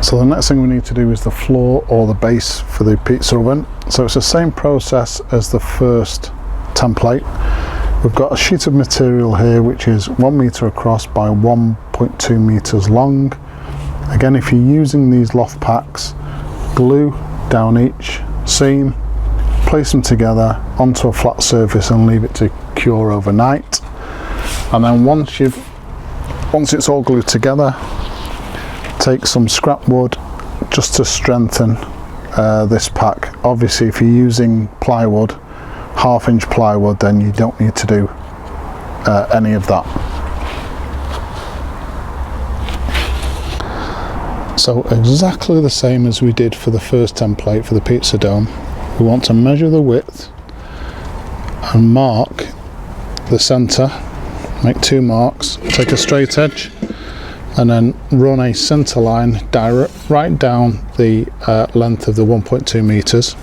So the next thing we need to do is the floor or the base for the pizza oven. So it's the same process as the first template. We've got a sheet of material here which is 1 meter across by 1.2 meters long. Again, if you're using these loft packs, glue down each seam, place them together onto a flat surface and leave it to cure overnight. And then once it's all glued together, take some scrap wood just to strengthen this pack. Obviously, if you're using plywood, 1/2 inch plywood, then you don't need to do any of that. So exactly the same as we did for the first template for the pizza dome, we want to measure the width and mark the center, make 2 marks, take a straight edge and then run a center line right down the length of the 1.2 meters.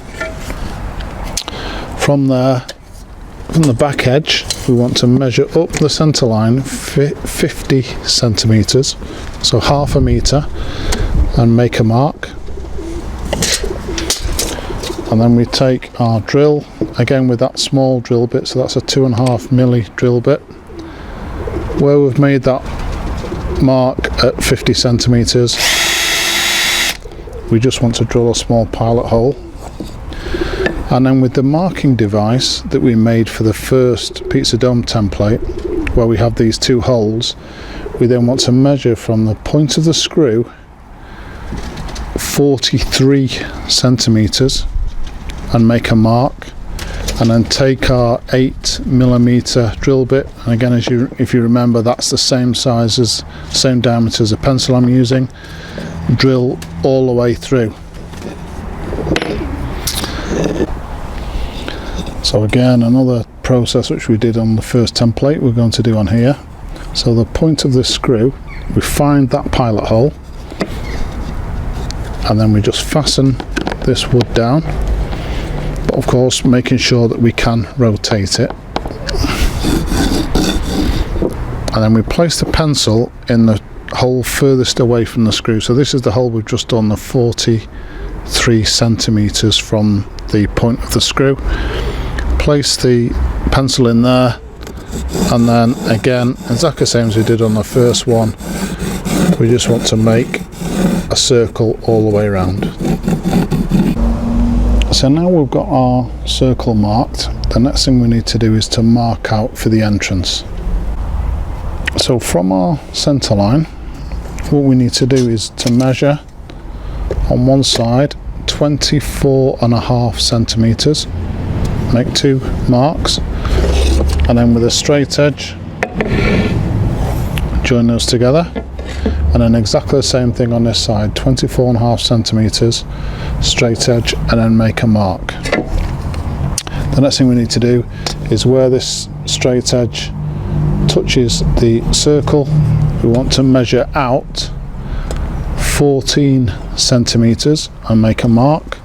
From there, from the back edge, we want to measure up the center line 50 centimeters, so 1/2 meter, and make a mark. And then we take our drill, again with that small drill bit, so that's a 2.5 milli drill bit. Where we've made that mark at 50 centimeters, we just want to drill a small pilot hole. And then with the marking device that we made for the first pizza dome template, where we have these 2 holes, we then want to measure from the point of the screw 43 centimeters and make a mark, and then take our 8mm drill bit, and again, if you remember, that's the same diameter as the pencil I'm using. Drill all the way through. So again, another process which we did on the first template we're going to do on here. So the point of the screw, we find that pilot hole, and then we just fasten this wood down, but of course making sure that we can rotate it. And then we place the pencil in the hole furthest away from the screw. So this is the hole we've just done, the 43 centimeters from the point of the screw. Place the pencil in there, and then again, exactly the same as we did on the first one, we just want to make a circle all the way around. So now we've got our circle marked, the next thing we need to do is to mark out for the entrance. So from our center line, what we need to do is to measure on one side 24.5 centimeters, make 2 marks, and then with a straight edge join those together, and then exactly the same thing on this side, 24.5 centimeters, straight edge, and then make a mark. The next thing we need to do is where this straight edge touches the circle, we want to measure out 14 centimeters and make a mark,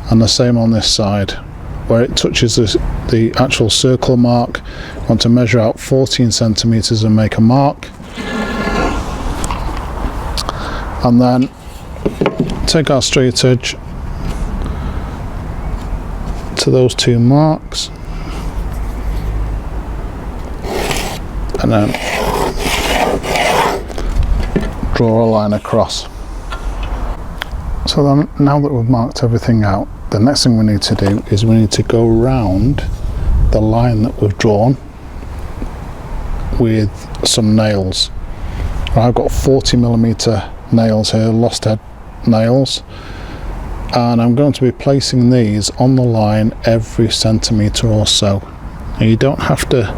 and the same on this side. Where it touches the actual circle mark, we want to measure out 14 centimeters and make a mark. And then take our straight edge to those 2 marks, and then draw a line across. So then, now that we've marked everything out, the next thing we need to do is we need to go round the line that we've drawn with some nails. I've got 40mm nails here, lost head nails, and I'm going to be placing these on the line every centimetre or so. Now, you don't have to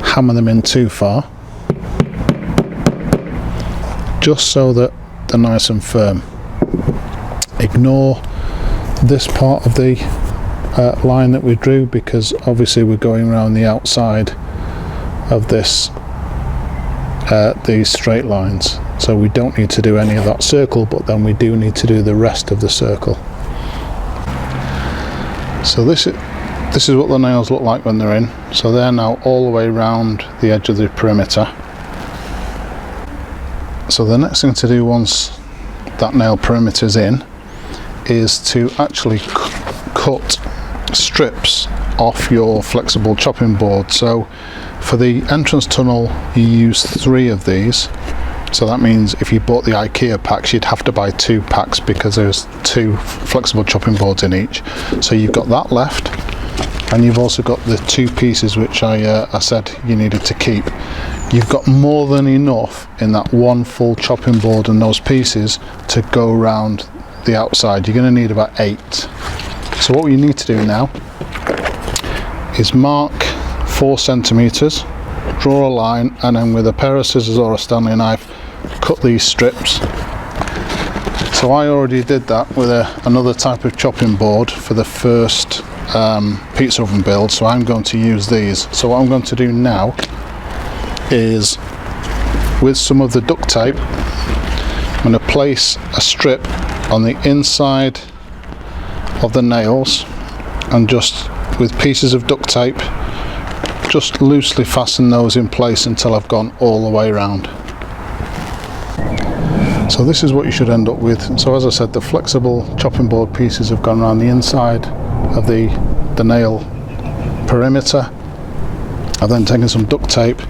hammer them in too far, just so that they're nice and firm. Ignore this part of the line that we drew, because obviously we're going around the outside of this these straight lines, so we don't need to do any of that circle, but then we do need to do the rest of the circle. So this is what the nails look like when they're in. So they're now all the way around the edge of the perimeter. So the next thing to do once that nail perimeters in is to actually cut strips off your flexible chopping board. So for the entrance tunnel you use 3 of these, so that means if you bought the IKEA packs you'd have to buy 2 packs because there's 2 flexible chopping boards in each. So you've got that left, and you've also got the 2 pieces which I said you needed to keep. You've got more than enough in that 1 full chopping board and those pieces to go around the outside. You're going to need about 8. So what you need to do now is mark 4 centimeters, draw a line, and then with a pair of scissors or a Stanley knife cut these strips. So I already did that with another type of chopping board for the first pizza oven build, so I'm going to use these. So what I'm going to do now is, with some of the duct tape, I'm going to place a strip on the inside of the nails, and just with pieces of duct tape just loosely fasten those in place until I've gone all the way around. So this is what you should end up with. So as I said, the flexible chopping board pieces have gone around the inside of the nail perimeter. I've then taken some duct tape,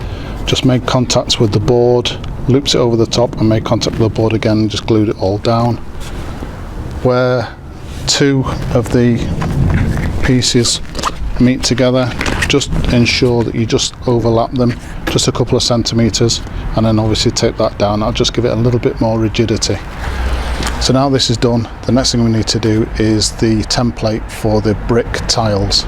just made contacts with the board, looped it over the top and made contact with the board again, and just glued it all down. Where 2 of the pieces meet together, just ensure that you just overlap them just a couple of centimeters, and then obviously tape that down. That'll just give it a little bit more rigidity. So now this is done, the next thing we need to do is the template for the brick tiles.